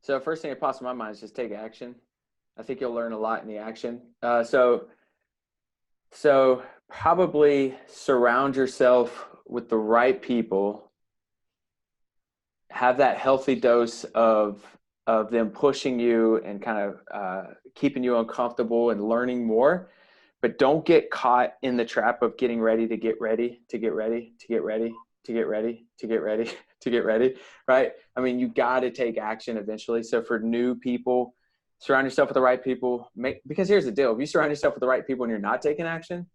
So first thing that pops in my mind is just take action. I think you'll learn a lot in the action. So probably surround yourself with the right people. Have that healthy dose of them pushing you and kind of keeping you uncomfortable and learning more. But don't get caught in the trap of getting ready to get ready, to get ready, to get ready, to get ready, to get ready, to get ready, right? I mean, you got to take action eventually. So for new people, surround yourself with the right people. Because here's the deal. If you surround yourself with the right people and you're not taking action,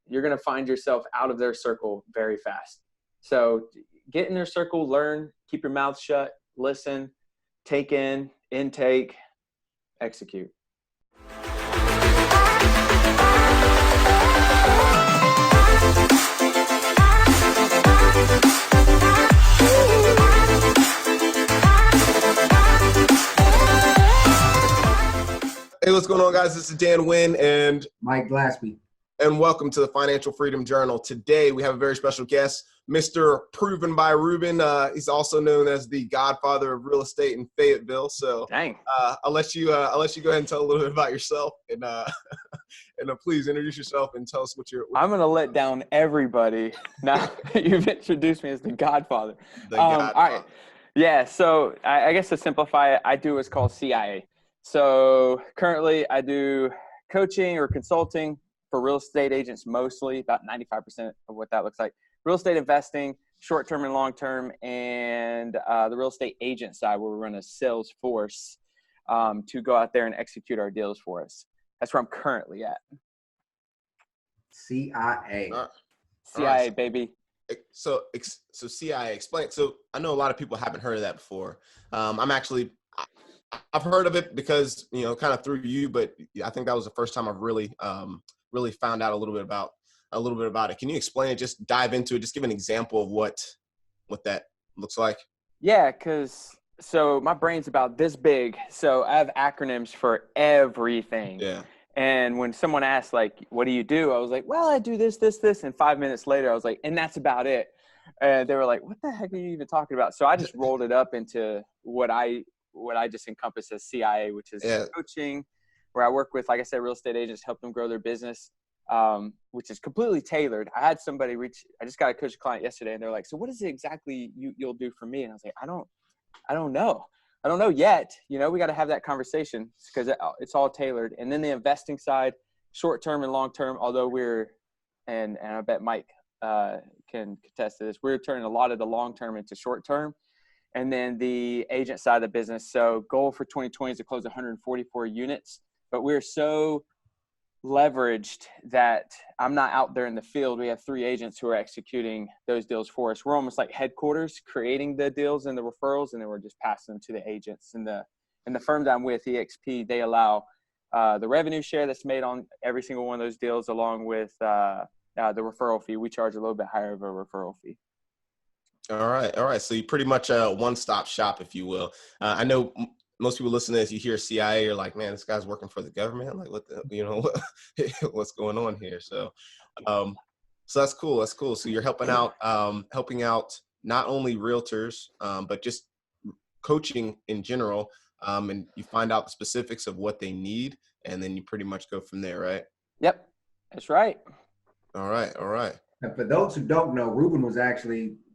you're going to find yourself out of their circle very fast. So get in their circle, learn, keep your mouth shut, listen, take in, intake, execute. Hey, what's going on, guys? This is Dan Wynn and Mike Glaspie. And welcome to the Financial Freedom Journal. Today, we have a very special guest, Mr. Proven by Ruben. He's also known as the godfather of real estate in Fayetteville. So I'll let you go ahead and tell a little bit about yourself and please introduce yourself and tell us what you're. I'm going to let down everybody. Now you've introduced me as the godfather. Godfather. All right. Yeah. So I guess to simplify it, I do what's called C.I.A. So currently I do coaching or consulting for real estate agents, mostly about 95% of what that looks like. Real estate investing, short-term and long-term, and the real estate agent side where we run a sales force to go out there and execute our deals for us. That's where I'm currently at. C.I.A. C.I.A., right. Baby. So C.I.A. explain. So I know a lot of people haven't heard of that before. I've heard of it because, kind of through you, but I think that was the first time I've really found out a little bit about it. Can you explain it? Just dive into it. Just give an example of what that looks like. Yeah, so my brain's about this big. So I have acronyms for everything. Yeah. And when someone asked, like, what do you do? I was like, well, I do this. And 5 minutes later, I was like, and that's about it. And they were like, what the heck are you even talking about? So I just rolled it up into what I just encompass as C.I.A., which is coaching, where I work with, like I said, real estate agents, help them grow their business, which is completely tailored. I had somebody I just got a coach client yesterday, and they're like, so what is it exactly you'll do for me? And I was like, I don't know. I don't know yet. We got to have that conversation because it's all tailored. And then the investing side, short-term and long-term, although and I bet Mike can contest to this, we're turning a lot of the long-term into short-term. And then the agent side of the business. So goal for 2020 is to close 144 units, but we're so leveraged that I'm not out there in the field. We have 3 agents who are executing those deals for us. We're almost like headquarters, creating the deals and the referrals, and then we're just passing them to the agents. And the firm that I'm with, EXP, they allow the revenue share that's made on every single one of those deals, along with the referral fee. We charge a little bit higher of a referral fee. All right. So you pretty much a one-stop shop, if you will. I know most people listening, as you hear CIA, you're like, man, this guy's working for the government. Like, what's going on here? So that's cool. So you're helping out not only realtors, but just coaching in general. And you find out the specifics of what they need, and then you pretty much go from there, right? Yep, that's right. All right. And for those who don't know, Ruben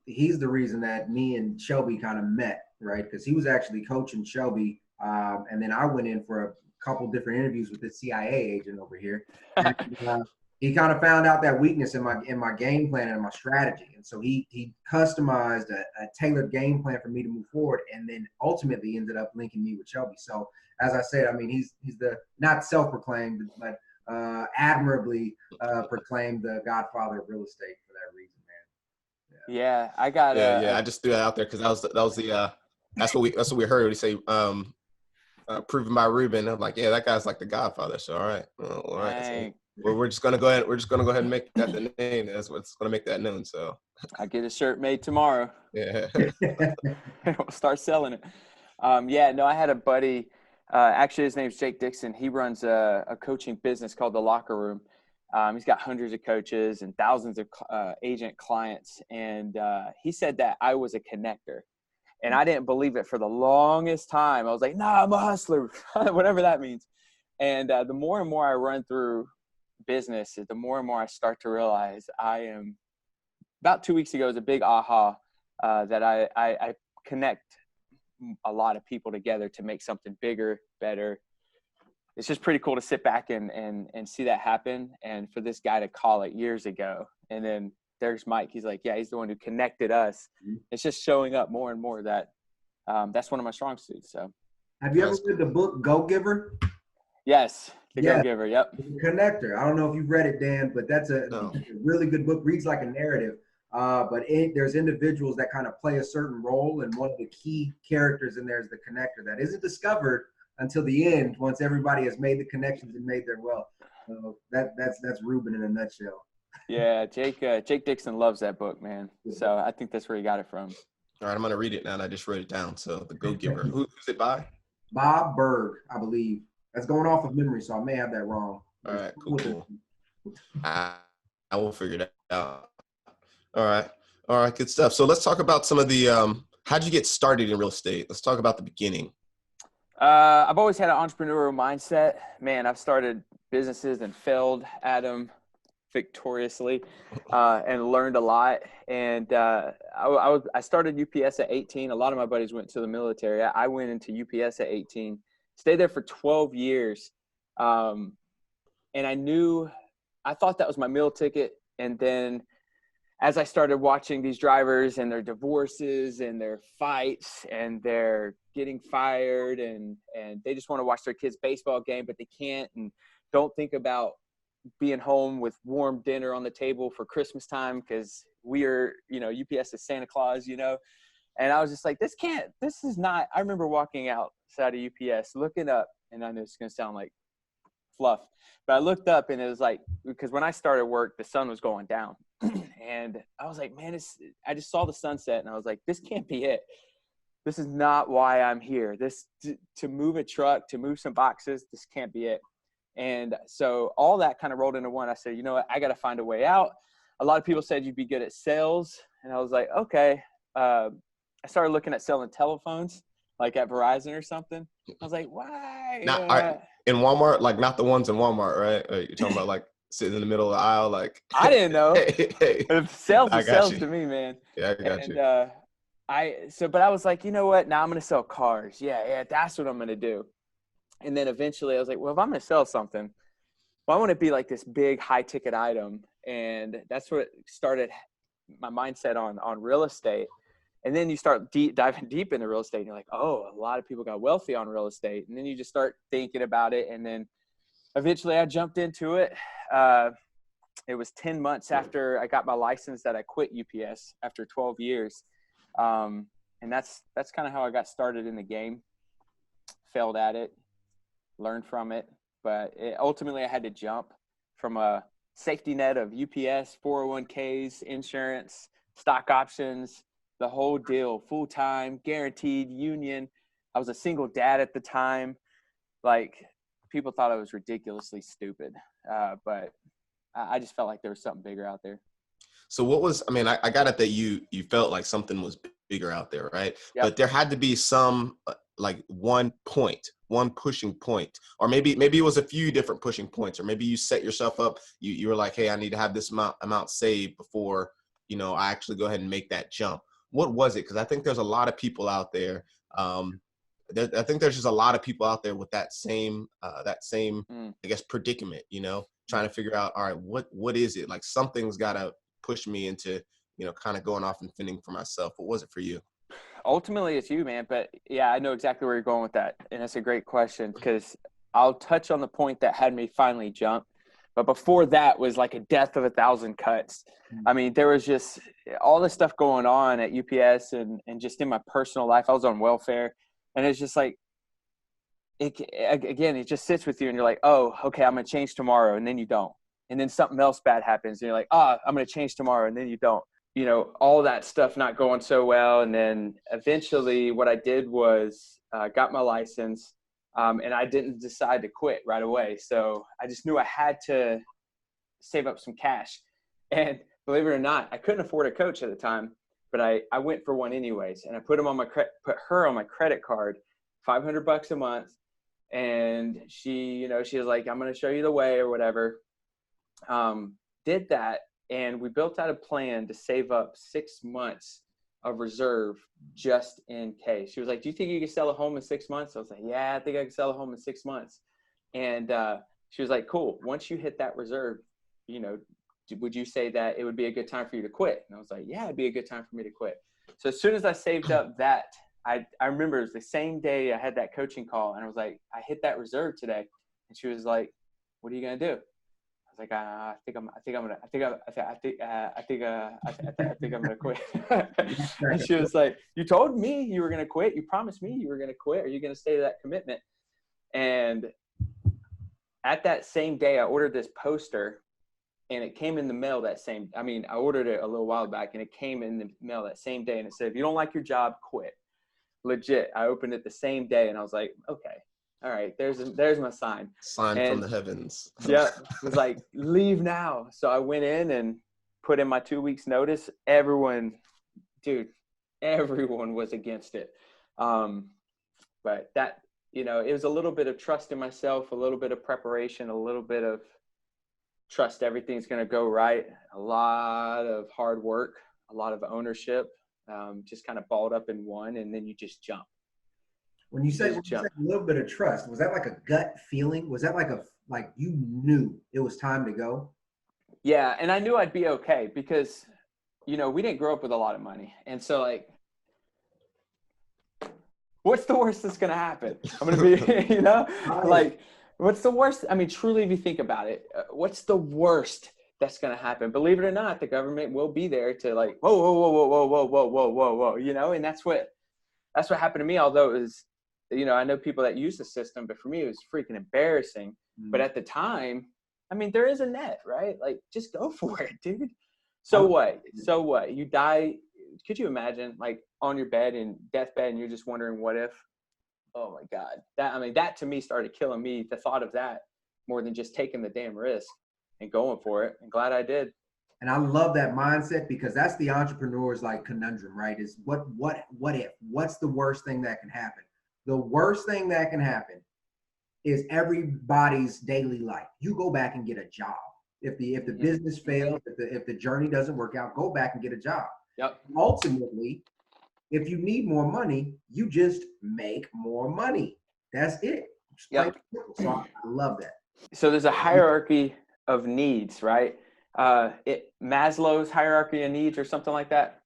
he's the reason that me and Shelby kind of met, right? Because he was actually coaching Shelby. And then I went in for a couple different interviews with the CIA agent over here. And, he kind of found out that weakness in my game plan and my strategy. And so he customized a tailored game plan for me to move forward, and then ultimately ended up linking me with Shelby. So as I said, I mean, he's the not self-proclaimed, but admirably proclaimed the godfather of real estate for that reason. Yeah, I got I just threw that out there because that's what we heard. We say proven by Ruben. I'm like, yeah, that guy's like the godfather. So all right. So we're just gonna go ahead. We're just gonna go ahead and make that the name. That's what's gonna make that known. So I get a shirt made tomorrow. Yeah. We'll start selling it. I had a buddy. Actually, his name's Jake Dixon. He runs a coaching business called The Locker Room. He's got hundreds of coaches and thousands of agent clients. And he said that I was a connector. And I didn't believe it for the longest time. I was like, nah, I'm a hustler, whatever that means. And the more and more I run through business, the more and more I start to realize I am. About 2 weeks ago was a big aha that I connect a lot of people together to make something bigger, better. It's just pretty cool to sit back and see that happen. And for this guy to call it years ago. And then there's Mike. He's like, yeah, he's the one who connected us. It's just showing up more and more that that's one of my strong suits. So, have you ever read the book Go Giver? Yes. The Go-Giver. Yep. Connector. I don't know if you've read it, Dan, but that's a really good book. Reads like a narrative. But there's individuals that kind of play a certain role, and one of the key characters in there is the connector that isn't discovered until the end, once everybody has made the connections and made their wealth. So that's Ruben in a nutshell. Yeah, Jake Dixon loves that book, man. So I think that's where he got it from. All right, I'm gonna read it now, and I just wrote it down. So the Go-Giver. Who's it by? Bob Berg, I believe. That's going off of memory, so I may have that wrong. All right, cool. I will figure that out. All right, good stuff. So let's talk about some of the how'd you get started in real estate? Let's talk about the beginning. I've always had an entrepreneurial mindset. Man, I've started businesses and failed at them victoriously and learned a lot. And I started UPS at 18. A lot of my buddies went to the military. I went into UPS at 18, stayed there for 12 years. And I thought that was my meal ticket. And then as I started watching these drivers and their divorces and their fights and they're getting fired and they just want to watch their kids' baseball game, but they can't and don't think about being home with warm dinner on the table for Christmas time because UPS is Santa Claus, And I was just like, this is not. I remember walking outside of UPS, looking up, and I know it's going to sound like fluff, but I looked up and it was like, because when I started work, the sun was going down. And I was like, man, I just saw the sunset and I was like, this can't be it. This is not why I'm here. To move a truck, to move some boxes, this can't be it. And so all that kind of rolled into one. I said, you know what? I got to find a way out. A lot of people said you'd be good at sales. And I was like, okay. I started looking at selling telephones, like at Verizon or something. I was like, why? In Walmart, like not the ones in Walmart, right? You're talking about like sitting in the middle of the aisle, like. I didn't know. Hey. Sales is sales to me, man. Yeah, I got you. But I was like, you know what? Now I'm going to sell cars. Yeah, that's what I'm going to do. And then eventually I was like, well, if I'm going to sell something, well, I want to be like this big high ticket item. And that's what started my mindset on real estate. And then you start diving deep into real estate and you're like, oh, a lot of people got wealthy on real estate. And then you just start thinking about it. And then eventually I jumped into it. It was 10 months after I got my license that I quit UPS after 12 years. And that's kind of how I got started in the game. Failed at it, learned from it. But ultimately I had to jump from a safety net of UPS, 401ks, insurance, stock options, the whole deal, full-time, guaranteed, union. I was a single dad at the time. Like, people thought I was ridiculously stupid. But I just felt like there was something bigger out there. So I got it that you felt like something was bigger out there, right? Yep. But there had to be some like one pushing point, or maybe it was a few different pushing points, or maybe you set yourself up. You were like, hey, I need to have this amount saved before, I actually go ahead and make that jump. What was it? Because I think there's a lot of people out there. I think there's just a lot of people out there with that same I guess, predicament, trying to figure out, all right, what is it? Like, something's got to push me into, kind of going off and fending for myself. What was it for you? Ultimately, it's you, man. But yeah, I know exactly where you're going with that. And that's a great question, because I'll touch on the point that had me finally jump. But before that was like a death of 1,000 cuts. I mean, there was just all this stuff going on at UPS and just in my personal life. I was on welfare. And it's just like, it just sits with you and you're like, oh, okay, I'm going to change tomorrow. And then you don't. And then something else bad happens. And you're like, I'm going to change tomorrow. And then you don't. All that stuff not going so well. And then eventually what I did was got my license. And I didn't decide to quit right away. So I just knew I had to save up some cash. And believe it or not, I couldn't afford a coach at the time. but I went for one anyways. And I put her on my credit card, $500 a month. And she was like, I'm going to show you the way or whatever. Did that. And we built out a plan to save up 6 months of reserve just in case. She was like, do you think you can sell a home in 6 months? I was like, yeah, I think I can sell a home in 6 months. And she was like, cool. Once you hit that reserve, would you say that it would be a good time for you to quit? And I was like, yeah, it'd be a good time for me to quit. So as soon as I saved up that, I remember it was the same day I had that coaching call, and I was like, I hit that reserve today. And she was like, what are you going to do? I was like, I think I'm going to quit. And she was like, you told me you were going to quit. You promised me you were going to quit. Are you going to stay to that commitment? And at that same day, I ordered this poster, and it came in the mail I ordered it a little while back, and it came in the mail that same day. And it said, if you don't like your job, quit. Legit. I opened it the same day, and I was like, okay, all right, there's my sign. Sign from the heavens. Yeah. It was like, leave now. So I went in and put in my 2 weeks notice. Everyone was against it. But that, it was a little bit of trust in myself, a little bit of preparation, a little bit of trust everything's going to go right, a lot of hard work, a lot of ownership, just kind of balled up in one, and then you just jump. When you say a little bit of trust, was that like a gut feeling? Was that like you knew it was time to go? Yeah, and I knew I'd be okay because, we didn't grow up with a lot of money. And so, like, what's the worst that's going to happen? I'm going to be, like, what's the worst? I mean, truly, if you think about it, what's the worst that's going to happen? Believe it or not, the government will be there to like, whoa, whoa, whoa, whoa, whoa, whoa, whoa, whoa, whoa, whoa, and that's what happened to me. Although it was, I know people that use the system, but for me, it was freaking embarrassing. Mm-hmm. But at the time, I mean, there is a net, right? Like, just go for it, dude. So what? You die. Could you imagine, like, on your bed in deathbed, and you're just wondering, what if? Oh my God. That to me started killing me, the thought of that, more than just taking the damn risk and going for it. And glad I did. And I love that mindset, because that's the entrepreneur's like conundrum, right? Is what if? What's the worst thing that can happen? The worst thing that can happen is everybody's daily life. You go back and get a job. If the business fails, if the journey doesn't work out, go back and get a job. Yep. Ultimately, if you need more money, you just make more money. That's it. Yep. So I love that. So there's a hierarchy of needs, right? Maslow's hierarchy of needs or something like that.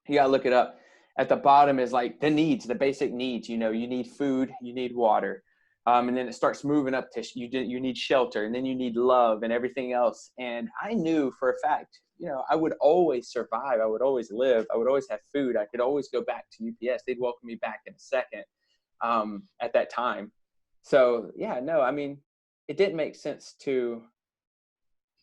You gotta look it up. At the bottom is like the needs, the basic needs. You need food, you need water, and then it starts moving up to you need shelter, and then you need love and everything else. And I knew for a fact, I would always survive. I would always live. I would always have food. I could always go back to UPS. They'd welcome me back in a second. At that time. So yeah, no, I mean, it didn't make sense to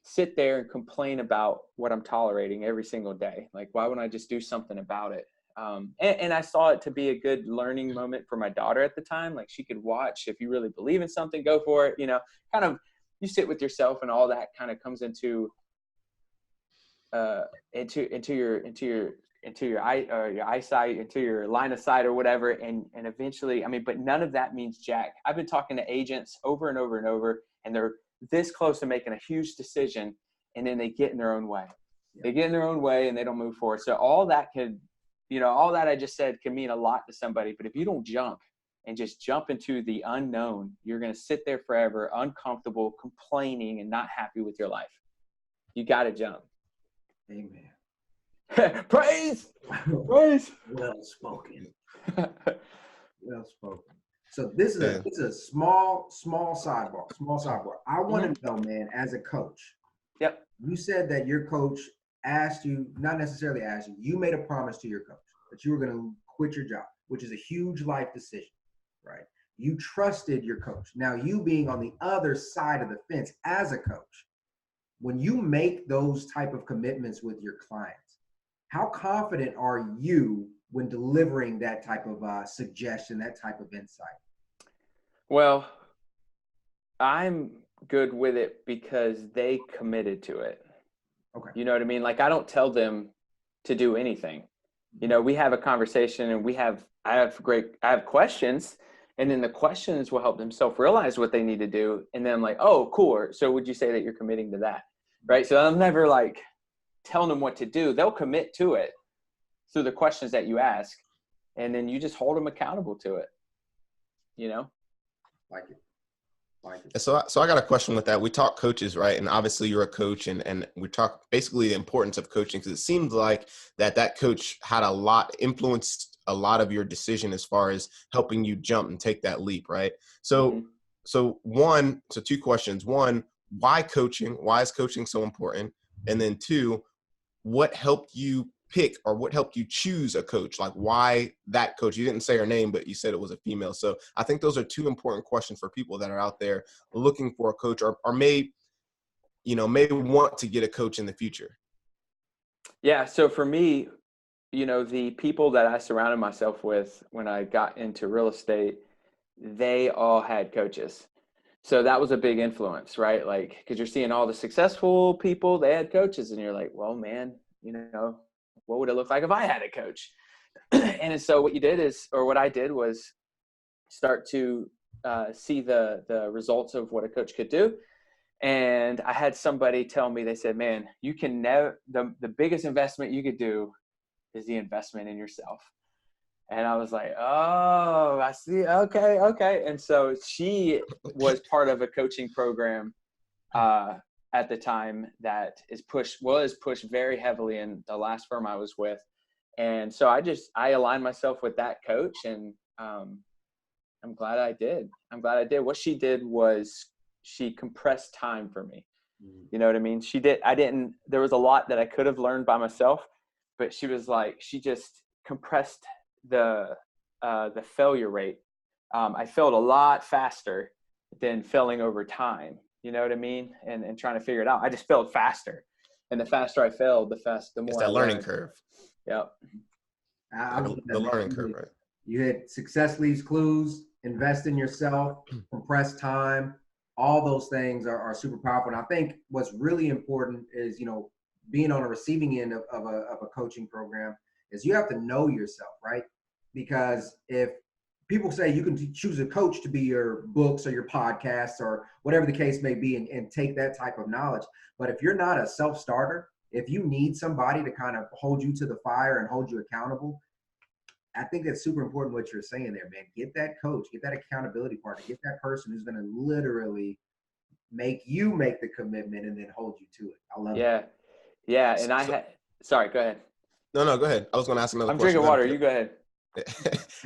sit there and complain about what I'm tolerating every single day. Like, why wouldn't I just do something about it? And I saw it to be a good learning moment for my daughter at the time. Like, she could watch, if you really believe in something, go for it. Kind of, you sit with yourself, and all that kind of comes into your eyesight, into your line of sight or whatever. And eventually, but none of that means jack. I've been talking to agents over and over and over, and they're this close to making a huge decision, and then they get in their own way. Yeah. They get in their own way, and they don't move forward. So all that all that I just said can mean a lot to somebody, but if you don't jump and just jump into the unknown, you're going to sit there forever, uncomfortable, complaining, and not happy with your life. You got to jump. Amen. Praise. Well spoken. Well spoken. So this is a small sidebar. I want to know, man, as a coach. Yep. You said that your coach asked you, not necessarily asked you, you made a promise to your coach that you were going to quit your job, which is a huge life decision, right? You trusted your coach. Now, you being on the other side of the fence as a coach, when you make those type of commitments with your clients, how confident are you when delivering that type of suggestion, that type of insight? Well, I'm good with it because they committed to it. Okay. You know what I mean? Like, I don't tell them to do anything. You know, we have a conversation and I have questions, and then the questions will help them self-realize what they need to do. And then I'm like, oh, cool. So would you say that you're committing to that? Right. So I'm never like telling them what to do. They'll commit to it through the questions that you ask. And then you just hold them accountable to it, you know? Like it. So I got a question with that. We talk coaches, right? And obviously you're a coach, and we talk basically the importance of coaching, because it seems like that coach had influenced a lot of your decision as far as helping you jump and take that leap, right? So, so two questions. One, why coaching? Why is coaching so important? And then two, what helped you pick, or what helped you choose a coach? Like, why that coach? You didn't say her name, but you said it was a female. So I think those are two important questions for people that are out there looking for a coach, or may want to get a coach in the future. Yeah. So for me, you know, the people that I surrounded myself with when I got into real estate, they all had coaches. So that was a big influence, right? Like, because you're seeing all the successful people, they had coaches, and you're like, well, man, you know, what would it look like if I had a coach? And so what I did was start to see the results of what a coach could do. And I had somebody tell me, they said, man, you can never, the biggest investment you could do is the investment in yourself. And I was like, oh, I see. Okay. And so she was part of a coaching program at the time that was pushed very heavily in the last firm I was with. And so I aligned myself with that coach, and I'm glad I did. What she did was she compressed time for me. You know what I mean? There was a lot that I could have learned by myself, but she just compressed the failure rate. I failed a lot faster than failing over time. You know what I mean? And trying to figure it out. I just failed faster. And the faster I failed, the more it's that I learning learned. curve. Yep. The learning curve, right? You hit success leaves clues, invest in yourself, compress time. All those things are super powerful. And I think what's really important is, you know, being on a receiving end of a coaching program is you have to know yourself, right? Because if people say you can choose a coach to be your books or your podcasts or whatever the case may be, and take that type of knowledge. But if you're not a self-starter, if you need somebody to kind of hold you to the fire and hold you accountable, I think that's super important what you're saying there, man. Get that coach, get that accountability partner, get that person who's going to literally make you make the commitment and then hold you to it. I love it. Yeah. And sorry, go ahead. No, go ahead. I was going to ask another question. I'm drinking water. You go ahead.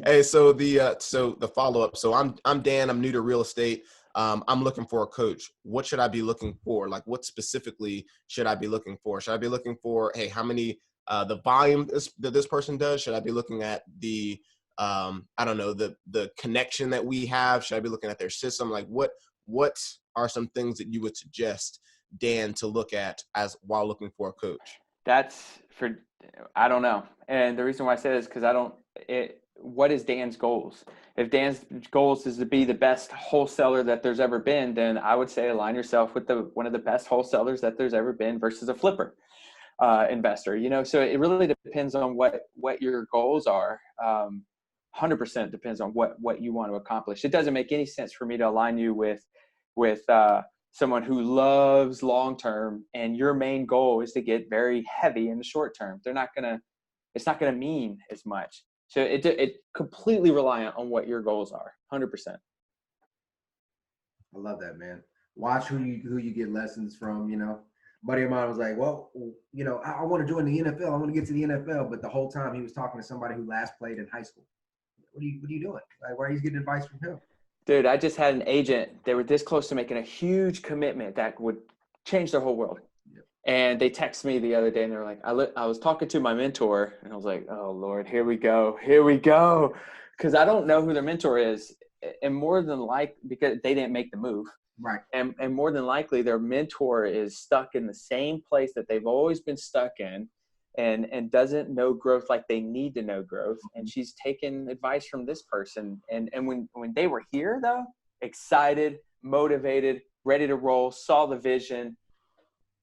Hey, so the follow-up. So I'm Dan. I'm new to real estate. I'm looking for a coach. What should I be looking for? Like, what specifically should I be looking for? Should I be looking for, hey, how many, the volume that this person does? Should I be looking at the, I don't know, the connection that we have? Should I be looking at their system? Like, what are some things that you would suggest Dan to look at while looking for a coach? I don't know. And the reason why I say this is because what is Dan's goals? If Dan's goals is to be the best wholesaler that there's ever been, then I would say align yourself with one of the best wholesalers that there's ever been versus a flipper investor. You know, so it really depends on what your goals are. 100% depends on what you want to accomplish. It doesn't make any sense for me to align you with someone who loves long-term and your main goal is to get very heavy in the short term. It's not going to mean as much. So it completely reliant on what your goals are. 100%. I love that, man. Watch who you get lessons from. You know, buddy of mine was like, well, you know, I want to join the NFL. I want to get to the NFL. But the whole time he was talking to somebody who last played in high school. What are you doing? Like, why are you getting advice from him? Dude, I just had an agent. They were this close to making a huge commitment that would change their whole world. Yep. And they texted me the other day and they were like, I was talking to my mentor and I was like, oh Lord, here we go. Cause I don't know who their mentor is. And more than likely, because they didn't make the move. Right. And more than likely their mentor is stuck in the same place that they've always been stuck in and doesn't know growth like they need to know growth. And she's taken advice from this person. And when they were here though, excited, motivated, ready to roll, saw the vision,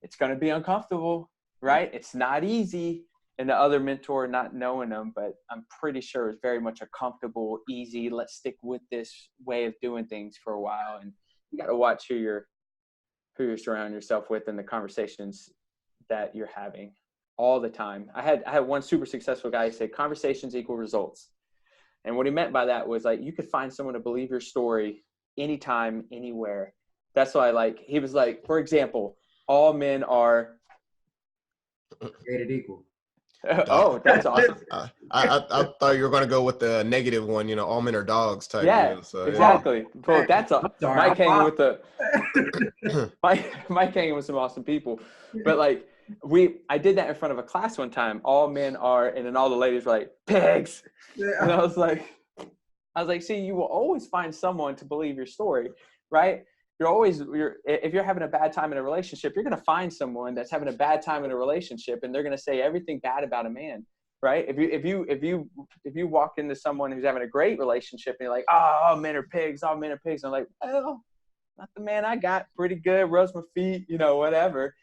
it's going to be uncomfortable, right? It's not easy. And the other mentor, not knowing them, but I'm pretty sure it was very much a comfortable, easy, let's stick with this way of doing things for a while. And you got to watch who you're surrounding yourself with and the conversations that you're having all the time. I had one super successful guy say conversations equal results. And what he meant by that was like, you could find someone to believe your story anytime, anywhere. That's why, like, he was like, for example, all men are created equal. Oh, that's awesome. I thought you were going to go with the negative one, you know, all men are dogs type. Yeah, So, exactly. Well, that's Mike hanging with Mike hanging with some awesome people. But like I did that in front of a class one time. All men are, and then all the ladies were like, pigs. And I was like, see, you will always find someone to believe your story, right? If you're having a bad time in a relationship, you're going to find someone that's having a bad time in a relationship, and they're going to say everything bad about a man, right? If you walk into someone who's having a great relationship and you're like, oh, all men are pigs, all men are pigs. I'm like, well, not the man I got, pretty good, rubs my feet, you know, whatever.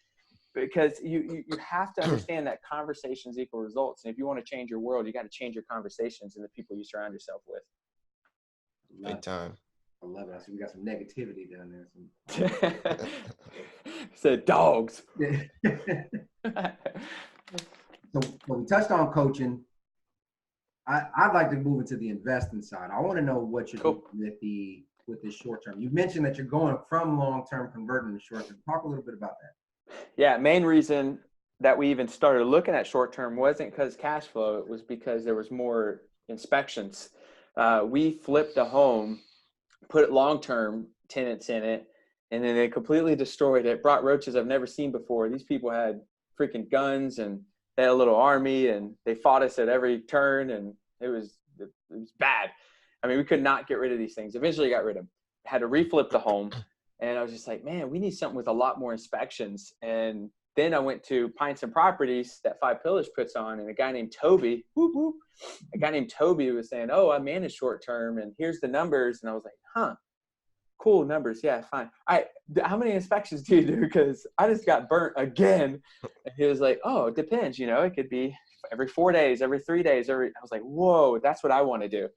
Because you have to understand that conversations equal results. And if you want to change your world, you got to change your conversations and the people you surround yourself with. Big time. I love it. I see we got some negativity down there. Said dogs. So we touched on coaching. I'd like to move into the investing side. I want to know what you're doing with the short term. You mentioned that you're going from long term converting to short term. Talk a little bit about that. Yeah, main reason that we even started looking at short term wasn't because cash flow. It was because there was more inspections. We flipped a home, put long-term tenants in it, and then they completely destroyed it, brought roaches I've never seen before. These people had freaking guns, and they had a little army, and they fought us at every turn, and it was bad. I mean, we could not get rid of these things. Eventually got rid of them. Had to reflip the home, and I was just like, man, we need something with a lot more inspections. And then I went to Pints and Properties that Five Pillars puts on, and a guy named Toby, was saying, oh, I manage short term, and here's the numbers. And I was like, huh, cool numbers. Yeah, fine. How many inspections do you do? Because I just got burnt again. And he was like, oh, it depends. You know, it could be every 4 days, every 3 days. I was like, whoa, that's what I want to do.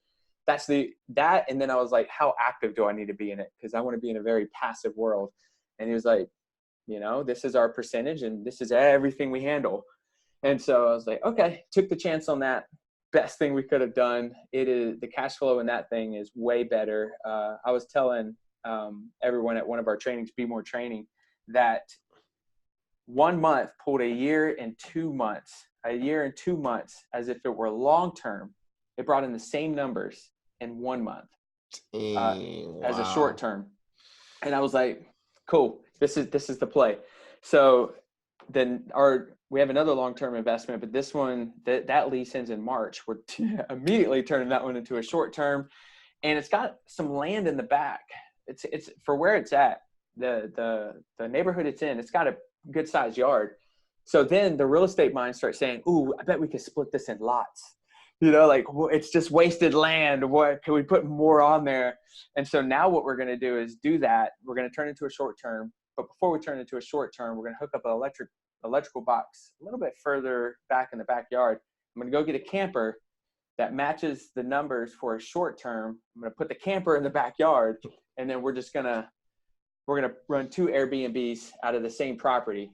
And then I was like, how active do I need to be in it? Because I want to be in a very passive world. And he was like, you know, this is our percentage and this is everything we handle. And so I was like, okay, took the chance on that. Best thing we could have done. It is the cash flow in that thing is way better. I was telling everyone at one of our trainings, Be More Training, that 1 month pulled a year and 2 months as if it were long term. It brought in the same numbers in 1 month as a short term. And I was like, cool, this is the play. So then we have another long-term investment, but this one, that lease ends in March. We're immediately turning that one into a short term, and it's got some land in the back. It's for where it's at, the neighborhood it's in, it's got a good sized yard. So then the real estate minds start saying, ooh, I bet we could split this in lots. You know, like, well, it's just wasted land. What can we put more on there? And so now what we're going to do is do that. We're going to turn into a short term. But before we turn into a short term, we're going to hook up an electrical box a little bit further back in the backyard. I'm going to go get a camper that matches the numbers for a short term. I'm going to put the camper in the backyard, and then we're going to run 2 Airbnbs out of the same property.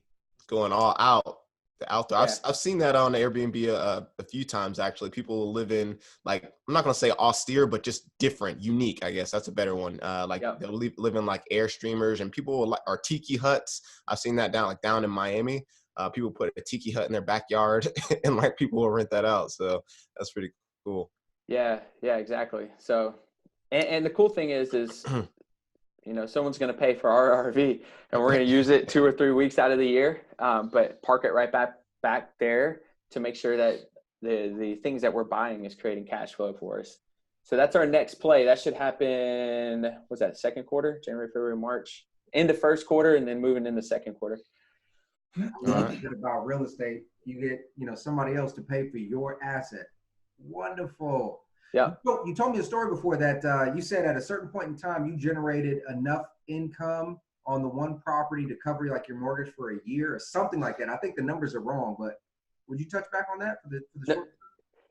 Going all out. The outdoor. Yeah. I've seen that on Airbnb a few times, actually. People live in, like, I'm not going to say austere, but just different, unique, I guess. That's a better one. They'll live in like Airstreamers, and people are tiki huts. I've seen that down in Miami. People put a tiki hut in their backyard and like people will rent that out. So that's pretty cool. Yeah, exactly. So, and the cool thing is, you know, someone's going to pay for our RV, and we're going to use it 2 or 3 weeks out of the year, but park it right back there to make sure that the things that we're buying is creating cash flow for us. So that's our next play. That should happen, was that second quarter, January, February, March, into first quarter, and then moving into second quarter. I love it about real estate. You get, you know, somebody else to pay for your asset. Wonderful. Yeah. You told me a story before that you said at a certain point in time you generated enough income on the one property to cover like your mortgage for a year or something like that. I think the numbers are wrong, but Would you touch back on that for the short?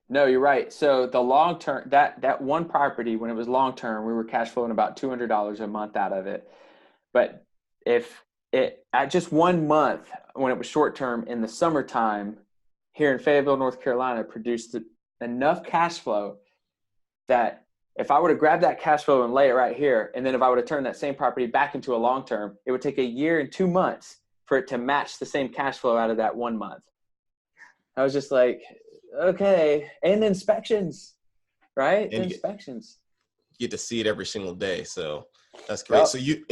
No, you're right. So the long term, that one property, when it was long term, we were cash flowing about $200 a month out of it. But if it at just 1 month, when it was short term in the summertime, here in Fayetteville, North Carolina, produced enough cash flow that if I were to grab that cash flow and lay it right here, and then if I were to turn that same property back into a long term, it would take 1 year and 2 months for it to match the same cash flow out of that 1 month. I was just like, okay. And the inspections, right? And The inspections. you get to see it every single day. So that's great. Yep. So you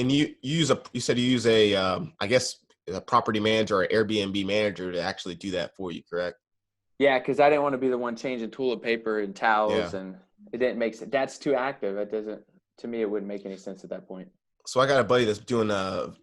said you use a, I guess a property manager or Airbnb manager to actually do that for you, correct? Yeah. Cause I didn't want to be the one changing toilet paper and towels and it didn't make sense. That's too active. It doesn't, to me, it wouldn't make any sense at that point. So I got a buddy that's doing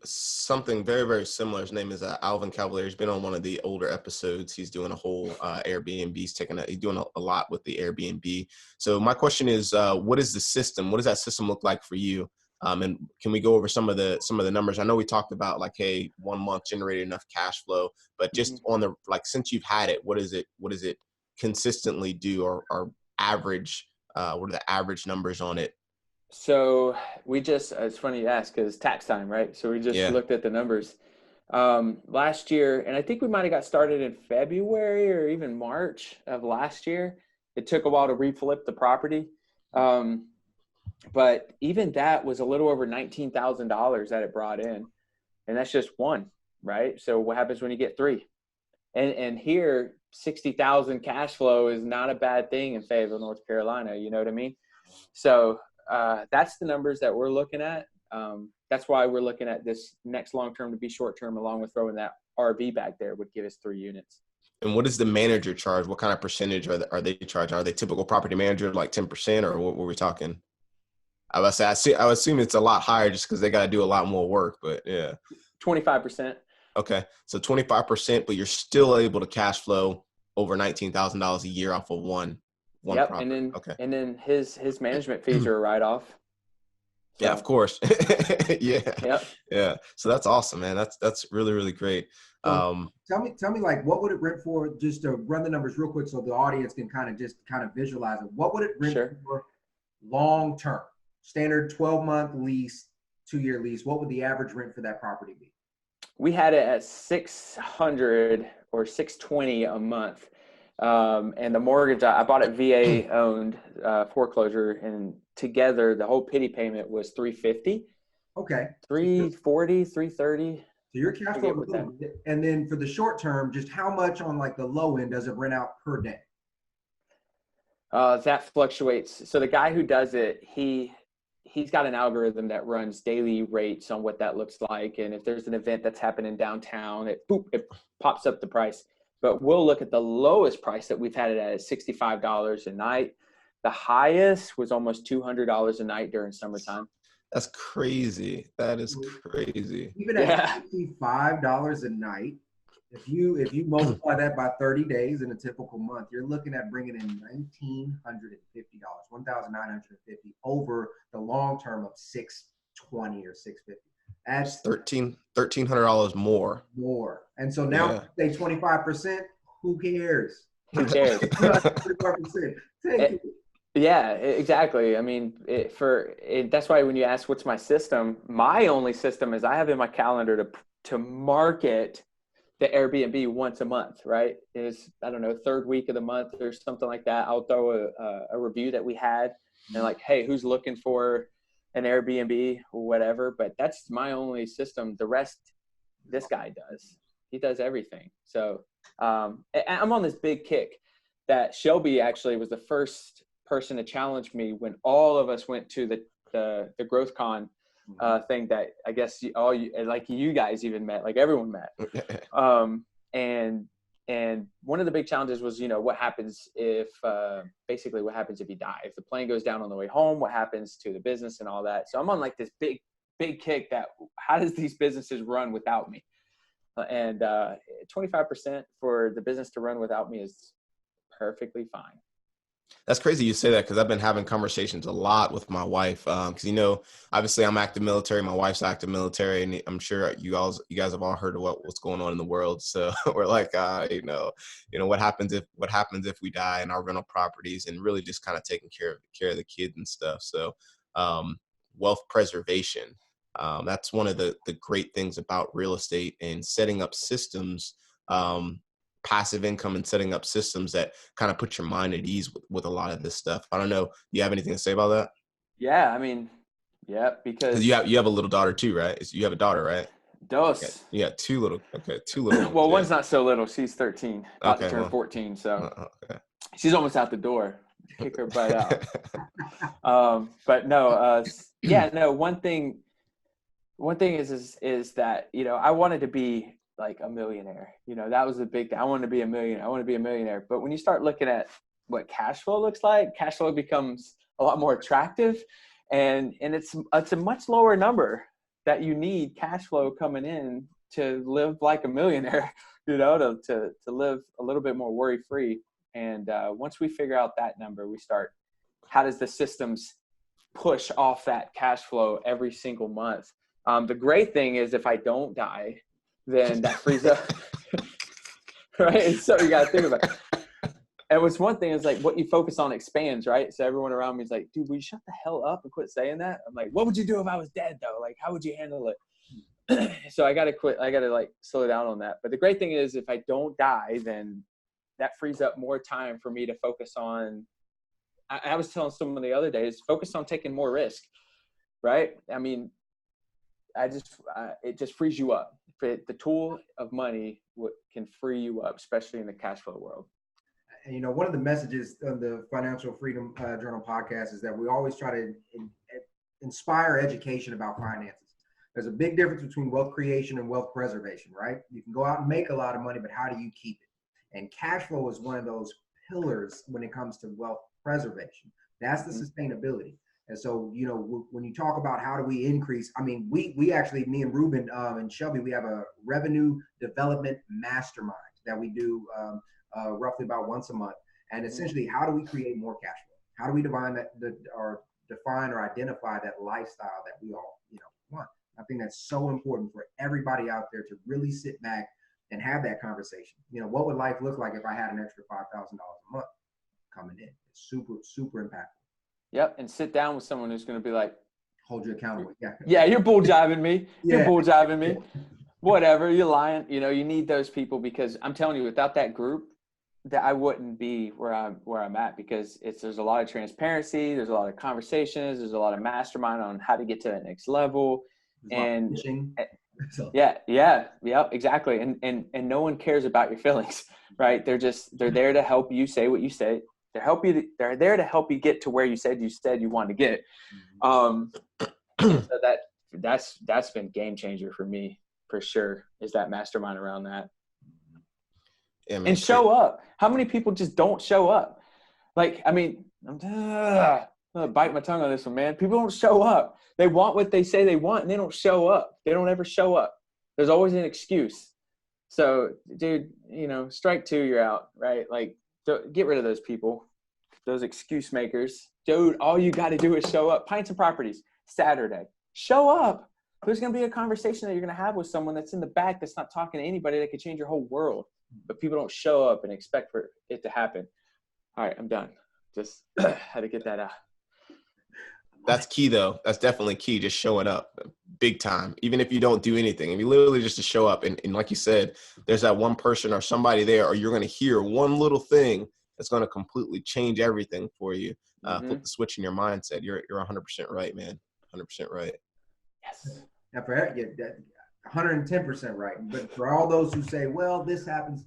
something very, very similar. His name is Alvin Cavalier. He's been on one of the older episodes. He's doing a whole Airbnb. He's doing a lot with the Airbnb. So my question is, what is the system? What does that system look like for you? And can we go over some of the numbers? I know we talked about like, hey, 1 month generated enough cash flow, but just on the, like, since you've had it, what does it consistently do or average? What are the average numbers on it? So it's funny you ask because tax time, right? So we just looked at the numbers last year, and I think we might've got started in February or even March of last year. It took a while to reflip the property. But even that was a little over $19,000 that it brought in. And that's just one, right? So what happens when you get three? And here, 60,000 cash flow is not a bad thing in Fayetteville, North Carolina. You know what I mean? So that's the numbers that we're looking at. That's why we're looking at this next long-term to be short-term, along with throwing that RV back there would give us 3 units. And what does the manager charge? What kind of percentage are they charging? Are they typical property manager, like 10%, or what were we talking? I would assume it's a lot higher just because they got to do a lot more work, but yeah. 25%. Okay. So 25%, but you're still able to cash flow over $19,000 a year off of one property. And then his management fees are a write-off. So. Yeah, of course. Yep. Yeah. So that's awesome, man. That's really, really great. So tell me like, what would it rent for, just to run the numbers real quick so the audience can kind of visualize it. What would it rent for long-term, standard 12-month lease, 2-year lease? What would the average rent for that property be? We had it at $600 or $620 a month. And the mortgage, I bought it VA owned, foreclosure, and together the whole pity payment was $350. Okay. $340, $330. So your cash flow, and then for the short term, just how much on like the low end does it rent out per day? That fluctuates. So the guy who does it, he's got an algorithm that runs daily rates on what that looks like. And if there's an event that's happening downtown, it pops up the price. But we'll look at the lowest price that we've had it at $65 a night. The highest was almost $200 a night during summertime. That's crazy. That is crazy. Even at $65 a night, if you multiply that by 30 days in a typical month, you're looking at bringing in $1,950, $1,950 over the long term of $620 or $650. That's $1,300 more. And so now say 25%. Who cares? Who cares? 25%. Take it. Yeah, exactly. I mean, that's why when you ask what's my system, my only system is I have in my calendar to market the Airbnb once a month, right? Is, I don't know, third week of the month or something like that. I'll throw a review that we had and like, hey, who's looking for an Airbnb or whatever. But that's my only system. The rest, this guy does. He does everything. So I'm on this big kick that Shelby actually was the first person to challenge me when all of us went to the Growth Con thing that I guess you guys even met, like everyone met. And one of the big challenges was, what happens if you die? If the plane goes down on the way home, what happens to the business and all that? So I'm on like this big kick that how does these businesses run without me? And 25% for the business to run without me is perfectly fine. That's crazy you say that, because I've been having conversations a lot with my wife. Because obviously I'm active military, my wife's active military, and I'm sure you guys have all heard of what's going on in the world. So we're like, what happens if we die in our rental properties, and really just kind of taking care of the kids and stuff. So wealth preservation. That's one of the great things about real estate and setting up systems. Passive income and setting up systems that kind of put your mind at ease with a lot of this stuff. I don't know. Do you have anything to say about that? Yeah, I mean, yeah, because you have a little daughter too, right? You have a daughter, right? dos. Yeah, two little ones. Well, one's not so little. She's 13, about to turn 14. So she's almost out the door. Kick her butt out. But no, no. One thing is that I wanted to be like a millionaire. That was the big thing. I wanted to be a millionaire. I want to be a millionaire. But when you start looking at what cash flow looks like, cash flow becomes a lot more attractive, and it's a much lower number that you need cash flow coming in to live like a millionaire, to live a little bit more worry free. And once we figure out that number, we start, how does the systems push off that cash flow every single month? The great thing is, if I don't die, then that frees up, right? So you got to think about it. And what's one thing is, like, what you focus on expands, right? So everyone around me is like, dude, will you shut the hell up and quit saying that? I'm like, what would you do if I was dead though? Like, how would you handle it? So I got to quit. I got to like slow down on that. But the great thing is, if I don't die, then that frees up more time for me to focus on. I was telling someone the other day, is focus on taking more risk, right? I mean, it just frees you up. The tool of money can free you up, especially in the cash flow world. And one of the messages on the Financial Freedom Journal podcast is that we always try to inspire education about finances. There's a big difference between wealth creation and wealth preservation, right? You can go out and make a lot of money, but how do you keep it? And cash flow is one of those pillars when it comes to wealth preservation. That's the sustainability. And so, when you talk about how do we increase, I mean, we actually, me and Ruben and Shelby, we have a revenue development mastermind that we do roughly about once a month. And essentially, how do we create more cash flow? How do we define or identify that lifestyle that we all, want? I think that's so important for everybody out there to really sit back and have that conversation. What would life look like if I had an extra $5,000 a month coming in? It's super, super impactful. Yep. And sit down with someone who's going to be like, hold you accountable. Yeah, you're bull jiving me. Yeah. You're bull jiving me. Whatever, you're lying. You need those people, because I'm telling you, without that group, that I wouldn't be where I'm at, because there's a lot of transparency, there's a lot of conversations, there's a lot of mastermind on how to get to that next level. And exactly. And no one cares about your feelings, right? They're there to help you say what you say. They're there to help you get to where you said you wanted to get. So that's been game changer for me, for sure, is that mastermind around that. Yeah, man, and show up. How many people just don't show up? Like, I mean, I'm gonna bite my tongue on this one, man. People don't show up. They want what they say they want, and they don't show up. They don't ever show up. There's always an excuse. So, dude, strike two, you're out, right? Like, get rid of those people, those excuse makers. Dude, all you got to do is show up. Pints and Properties, Saturday. Show up. There's going to be a conversation that you're going to have with someone that's in the back that's not talking to anybody that could change your whole world. But people don't show up and expect for it to happen. All right, I'm done. Just had to get that out. That's key, though. That's definitely key. Just showing up big time, even if you don't do anything. I mean, literally just to show up. And like you said, there's that one person or somebody there, or you're going to hear one little thing that's going to completely change everything for you. Flip the switch in your mindset. You're 100% right, man. 100% right. Yes. Now, for 110% right. But for all those who say, well, this happens,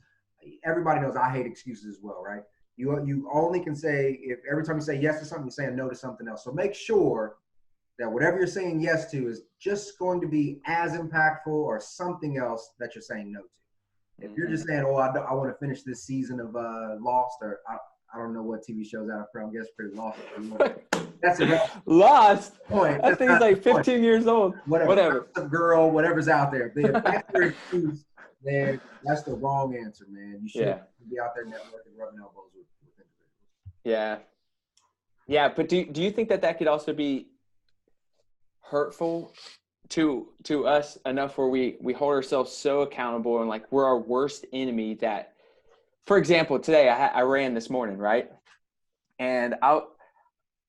everybody knows I hate excuses as well, right? You only can say, if every time you say yes to something, you're saying no to something else. So make sure that whatever you're saying yes to is just going to be as impactful or something else that you're saying no to. If you're just saying, oh, I want to finish this season of Lost, or I don't know what TV shows out from. I guess pretty Lost. That's a Lost. Point. That thing's like 15 years old. Whatever. Girl, whatever's out there. If that's your excuse, then that's the wrong answer, man. You should be out there networking, rubbing elbows with individuals. Yeah. Yeah, but do you think that could also be hurtful to us enough where we hold ourselves so accountable and like we're our worst enemy that, for example, today I ran this morning, right? And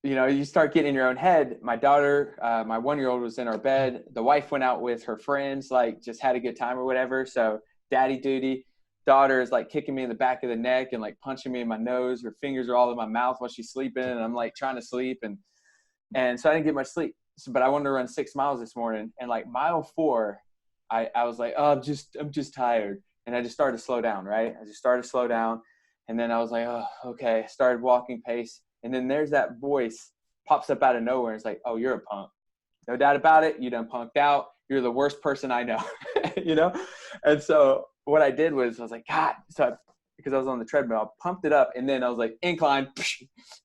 you start getting in your own head. My daughter, my 1-year-old was in our bed. The wife went out with her friends, like just had a good time or whatever. So daddy duty. Daughter is like kicking me in the back of the neck and like punching me in my nose. Her fingers are all in my mouth while she's sleeping. And I'm like trying to sleep. And so I didn't get much sleep. But I wanted to run 6 miles this morning. And like mile 4, I was like, oh, I'm just tired. And I just started to slow down, right? I just started to slow down. And then I was like, oh, okay. Started walking pace. And then there's that voice pops up out of nowhere. And it's like, oh, you're a punk. No doubt about it. You done punked out. You're the worst person I know, And so what I did was I was like, God, because I was on the treadmill, I pumped it up. And then I was like, incline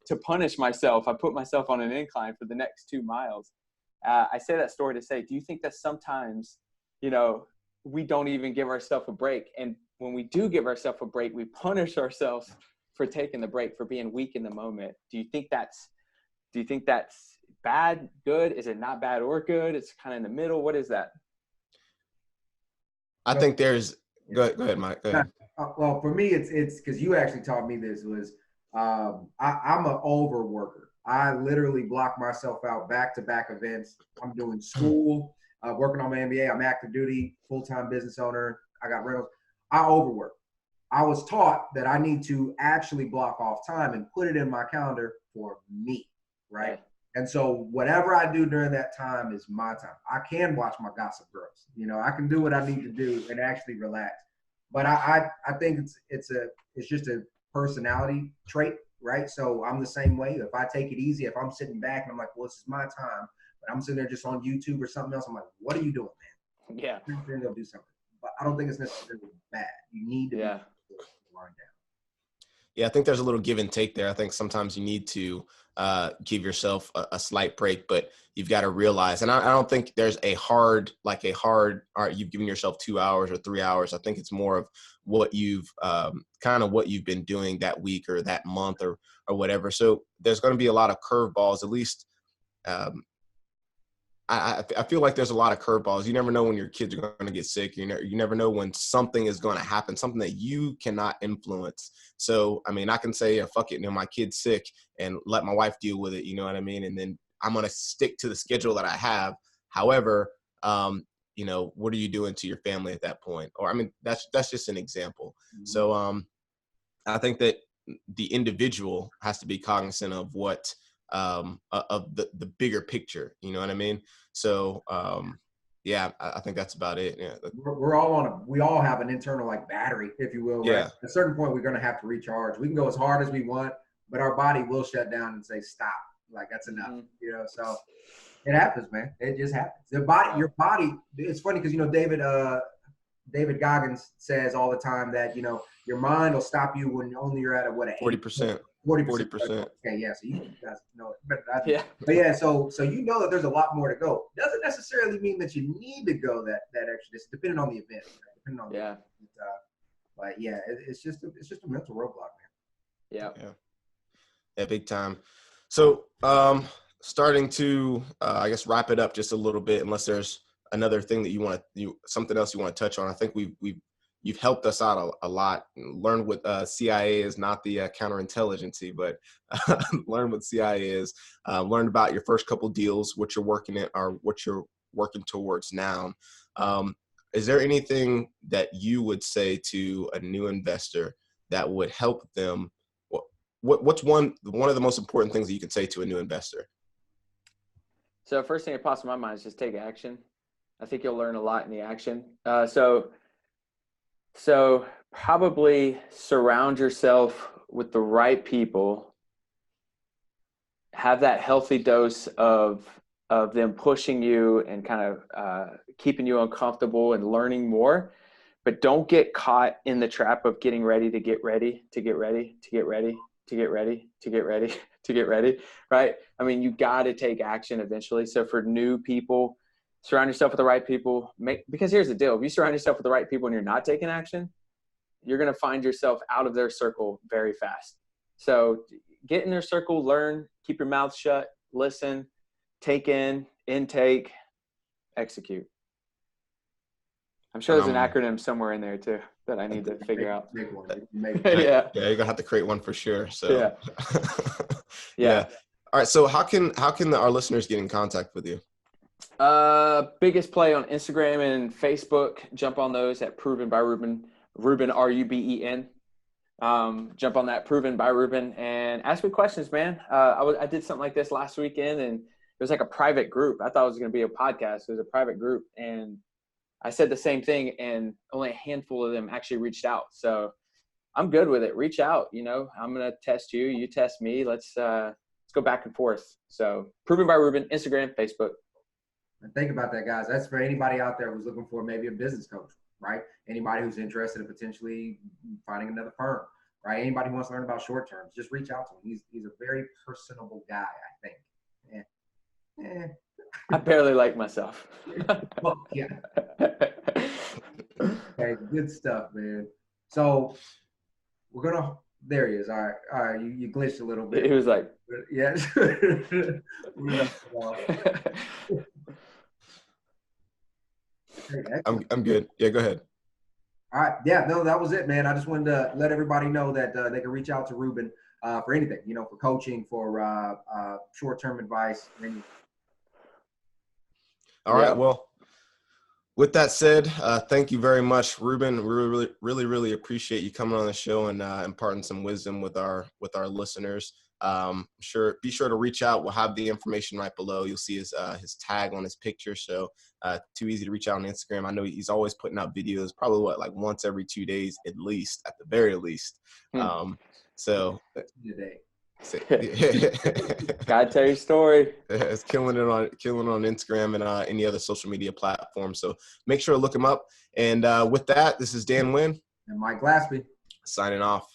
to punish myself. I put myself on an incline for the next 2 miles. I say that story to say, do you think that sometimes, we don't even give ourselves a break? And when we do give ourselves a break, we punish ourselves for taking the break, for being weak in the moment. Do you think that's bad, good? Is it not bad or good? It's kind of in the middle. What is that? I think there's, go ahead, Mike. Go ahead. Well, for me, it's because you actually taught me this was I'm an overworker. I literally block myself out back-to-back events. I'm doing school, working on my MBA. I'm active duty, full-time business owner. I got rentals. I overwork. I was taught that I need to actually block off time and put it in my calendar for me, right? And so whatever I do during that time is my time. I can watch my Gossip Girls. I can do what I need to do and actually relax. But I think it's just a personality trait, right? So I'm the same way. If I take it easy, if I'm sitting back and I'm like, well, this is my time, but I'm sitting there just on YouTube or something else, I'm like, what are you doing, man? Yeah. You're gonna do something. But I don't think it's necessarily bad. You need to be wind down. Yeah, I think there's a little give and take there. I think sometimes you need to give yourself a slight break, but you've got to realize, and I don't think there's a hard, all right, you've given yourself 2 hours or 3 hours. I think it's more of what you've what you've been doing that week or that month or whatever. So there's going to be a lot of curveballs, at least. I feel like there's a lot of curveballs. You never know when your kids are going to get sick. You never know when something is going to happen, something that you cannot influence. So, I mean, I can say, fuck it, my kid's sick and let my wife deal with it. You know what I mean? And then I'm going to stick to the schedule that I have. However, what are you doing to your family at that point? Or, I mean, that's just an example. Mm-hmm. So I think that the individual has to be cognizant of what of the bigger picture, you know what I mean? So yeah, I think that's about it. Yeah, we all have an internal like battery, if you will, right? Yeah. At a certain point, we're going to have to recharge. We can go as hard as we want, but our body will shut down and say stop. Like that's enough, So it happens, man. It just happens. Your body. It's funny because David Goggins says all the time that your mind will stop you when only you're at 40%. 40%. Okay, yeah. So you guys know it better than I do. Yeah. But yeah, so that there's a lot more to go. Doesn't necessarily mean that you need to go that extra distance, depending on the event. Right? Depending on the event. But yeah, it's just a mental roadblock, man. Yeah, big time. So starting to I guess wrap it up just a little bit, unless there's another thing that something else you want to touch on. I think you've helped us out a lot. Learn what CIA is, not the counterintelligence, but learn what CIA is. Learn about your first couple deals, what you're working at, or what you're working towards now. Is there anything that you would say to a new investor that would help them? What's one of the most important things that you can say to a new investor? So first thing that pops in my mind is just take action. I think you'll learn a lot in the action. So probably surround yourself with the right people. Have that healthy dose of them pushing you and kind of keeping you uncomfortable and learning more. But don't get caught in the trap of getting ready to get ready, to get ready, to get ready, to get ready, to get ready, to get ready, right? I mean, you got to take action eventually. So for new people, surround yourself with the right people. Because here's the deal. If you surround yourself with the right people and you're not taking action, you're going to find yourself out of their circle very fast. So get in their circle, learn, keep your mouth shut, listen, take in, intake, execute. I'm sure there's an acronym somewhere in there too that I need to figure out. Yeah, you're gonna have to create one for sure. So yeah. All right. So how can our listeners get in contact with you? Biggest play on Instagram and Facebook. Jump on those at Proven by Ruben. Ruben, RUBEN. Jump on that, Proven by Ruben, and ask me questions, man. I did something like this last weekend, and it was like a private group. I thought it was going to be a podcast. It was a private group, and I said the same thing, and only a handful of them actually reached out. So I'm good with it. Reach out. You know, I'm going to test you. You test me. Let's go back and forth. So Proven by Ruben, Instagram, Facebook. And think about that, guys. That's for anybody out there who's looking for maybe a business coach, right? Anybody who's interested in potentially finding another firm, right? Anybody who wants to learn about short terms, just reach out to him. He's a very personable guy, I think. I barely like myself. Well, yeah. Okay, good stuff, man. So we're gonna. There he is. All right. You glitched a little bit. He was like, yeah. I'm good. Yeah, go ahead. All right. Yeah, no, that was it, man. I just wanted to let everybody know that they can reach out to Ruben for anything, you know, for coaching, for short-term advice. All right. Well, with that said, thank you very much, Ruben. We really appreciate you coming on the show and imparting some wisdom with our listeners. Be sure to reach out. We'll have the information right below. You'll see his tag on his picture. So too easy to reach out on Instagram. I know he's always putting out videos, probably like once every 2 days at least, at the very least. So gotta tell your story. It's killing it on Instagram and any other social media platform. So make sure to look him up. And with that, this is Dan Wynn and Mike Glaspie signing off.